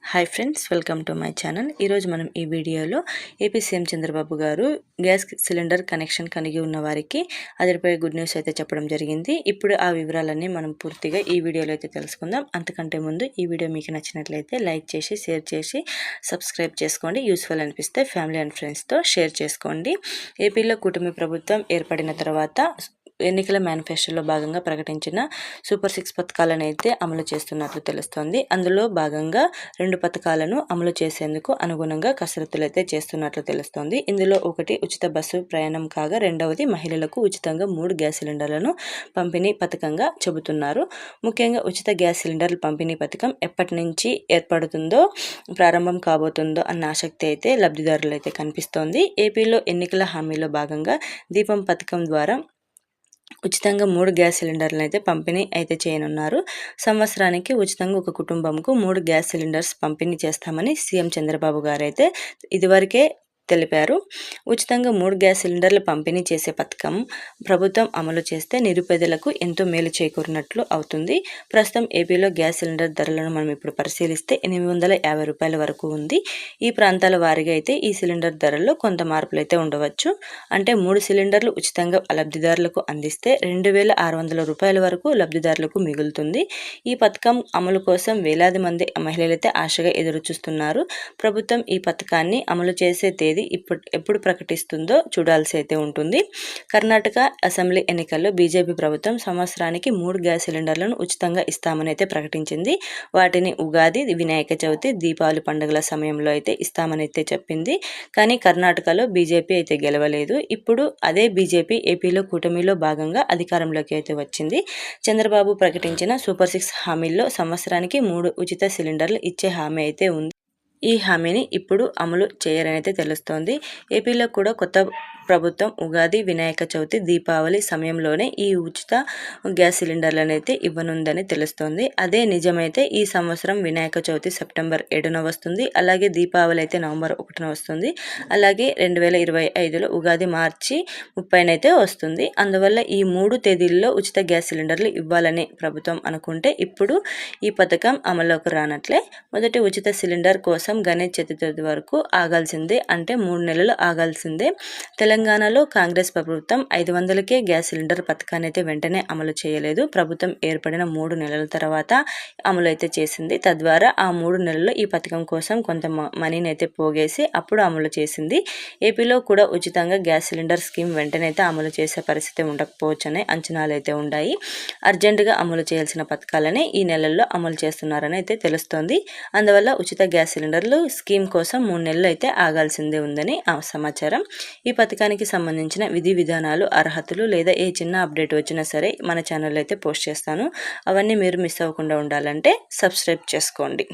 Hi friends, welcome to my channel. ఈరోజు మనం ఈ వీడియోలో ఏపీ సీఎం చంద్రబాబు గారు గ్యాస్ సిలిండర్ కనెక్షన్ కలిగి ఉన్న వారికి అదిరిపోయే గుడ్ న్యూస్ అయితే చెప్పడం జరిగింది. ఇప్పుడు ఆ వివరాలన్నీ మనం పూర్తిగా ఈ వీడియోలో అయితే తెలుసుకుందాం. అంతకంటే ముందు ఈ వీడియో మీకు నచ్చినట్లయితే లైక్ చేసి, షేర్ చేసి, సబ్స్క్రైబ్ చేసుకోండి. యూస్ఫుల్ అనిపిస్తే ఫ్యామిలీ అండ్ ఫ్రెండ్స్తో షేర్ చేసుకోండి. ఏపీలో కూటమి ప్రభుత్వం ఏర్పడిన తర్వాత ఎన్నికల మేనిఫెస్టోలో భాగంగా ప్రకటించిన సూపర్ 6 పథకాలను అయితే అమలు చేస్తున్నట్లు తెలుస్తోంది. అందులో భాగంగా 2 పథకాలను అమలు చేసేందుకు అనుగుణంగా కసరత్తులు అయితే చేస్తున్నట్లు తెలుస్తోంది. ఇందులో ఒకటి ఉచిత బస్సు ప్రయాణం కాగా, రెండవది మహిళలకు ఉచితంగా 3 గ్యాస్ సిలిండర్లను పంపిణీ పథకంగా చెబుతున్నారు. ముఖ్యంగా ఉచిత గ్యాస్ సిలిండర్ల పంపిణీ పథకం ఎప్పటి నుంచి ఏర్పడుతుందో, ప్రారంభం కాబోతుందో అన్న ఆసక్తి అయితే లబ్ధిదారులు అయితే కనిపిస్తోంది. ఏపీలో ఎన్నికల హామీలో భాగంగా దీపం పథకం ద్వారా ఉచితంగా 3 గ్యాస్ సిలిండర్లను అయితే పంపిణీ అయితే చేయనున్నారు. సంవత్సరానికి ఉచితంగా ఒక కుటుంబంకు 3 గ్యాస్ సిలిండర్స్ పంపిణీ చేస్తామని సీఎం చంద్రబాబు గారు అయితే ఇదివరకే తెలిపారు. ఉచితంగా 3 గ్యాస్ సిలిండర్లు పంపిణీ చేసే పథకం ప్రభుత్వం అమలు చేస్తే నిరుపేదలకు ఎంతో మేలు చేకూరినట్లు అవుతుంది. ప్రస్తుతం ఏపీలో గ్యాస్ సిలిండర్ ధరలను మనం ఇప్పుడు పరిశీలిస్తే 850 రూపాయల వరకు ఉంది. ఈ ప్రాంతాల వారీగా అయితే ఈ సిలిండర్ ధరల్లో కొంత మార్పులు అయితే ఉండవచ్చు. అంటే 3 సిలిండర్లు ఉచితంగా లబ్ధిదారులకు అందిస్తే 2600 రూపాయల వరకు లబ్ధిదారులకు మిగులుతుంది. ఈ పథకం అమలు కోసం వేలాది మంది మహిళలైతే ఆశగా ఎదురు చూస్తున్నారు. ప్రభుత్వం ఈ పథకాన్ని అమలు చేసే తేదీ ఎప్పుడు ప్రకటిస్తుందో చూడాల్సి అయితే ఉంటుంది. కర్ణాటక అసెంబ్లీ ఎన్నికల్లో బీజేపీ ప్రభుత్వం సంవత్సరానికి 3 గ్యాస్ సిలిండర్లను ఉచితంగా ఇస్తామని అయితే ప్రకటించింది. వాటిని ఉగాది, వినాయక చవితి, దీపావళి పండుగల సమయంలో అయితే ఇస్తామని అయితే చెప్పింది. కానీ కర్ణాటకలో బీజేపీ అయితే గెలవలేదు. ఇప్పుడు అదే బీజేపీ ఏపీలో కూటమిలో భాగంగా అధికారంలోకి అయితే వచ్చింది. చంద్రబాబు ప్రకటించిన సూపర్ 6 హామీల్లో సంవత్సరానికి 3 ఉచిత సిలిండర్లు ఇచ్చే హామీ అయితే ఉంది. ఈ హామీని ఇప్పుడు అమలు చేయరనైతే తెలుస్తోంది. ఏపీలో కూడా కొత్త ప్రభుత్వం ఉగాది, వినాయక చవితి, దీపావళి సమయంలోనే ఈ ఉచిత గ్యాస్ సిలిండర్లను అయితే ఇవ్వనుందని తెలుస్తోంది. అదే నిజమైతే ఈ సంవత్సరం వినాయక చవితి సెప్టెంబర్ 7న వస్తుంది. అలాగే దీపావళి అయితే నవంబర్ 1న వస్తుంది. అలాగే 2025లో ఉగాది మార్చి 30నైతే వస్తుంది. అందువల్ల ఈ 3 తేదీల్లో ఉచిత గ్యాస్ సిలిండర్లు ఇవ్వాలని ప్రభుత్వం అనుకుంటే ఇప్పుడు ఈ పథకం అమల్లోకి రానట్లే. మొదటి ఉచిత సిలిండర్ కోసం గణేష్ చతుర్థి వరకు ఆగాల్సిందే. అంటే 3 నెలలు ఆగాల్సిందే. తెలంగాణలో కాంగ్రెస్ ప్రభుత్వం 500కే గ్యాస్ సిలిండర్ పథకాన్ని అయితే వెంటనే అమలు చేయలేదు. ప్రభుత్వం ఏర్పడిన 3 నెలల తర్వాత అమలు అయితే చేసింది. తద్వారా ఆ 3 నెలల్లో ఈ పథకం కోసం కొంత మనీని అయితే పోగేసి అప్పుడు అమలు చేసింది. ఏపీలో కూడా ఉచితంగా గ్యాస్ సిలిండర్ స్కీమ్ వెంటనే అయితే అమలు చేసే పరిస్థితి ఉండకపోవచ్చనే అంచనాలు అయితే ఉన్నాయి. అర్జెంటుగా అమలు చేయాల్సిన పథకాలనే ఈ నెలల్లో అమలు చేస్తున్నారని అయితే తెలుస్తోంది. అందువల్ల ఉచిత గ్యాస్ సిలిండర్లు స్కీమ్ కోసం 3 నెలలు అయితే ఆగాల్సిందే ఉందని సమాచారం. ఈ పథకానికి సంబంధించిన విధి విధానాలు, అర్హతలు లేదా ఏ చిన్న అప్డేట్ వచ్చినా సరే మన ఛానల్లో అయితే పోస్ట్ చేస్తాను. అవన్నీ మీరు మిస్ అవ్వకుండా ఉండాలంటే సబ్స్క్రైబ్ చేసుకోండి.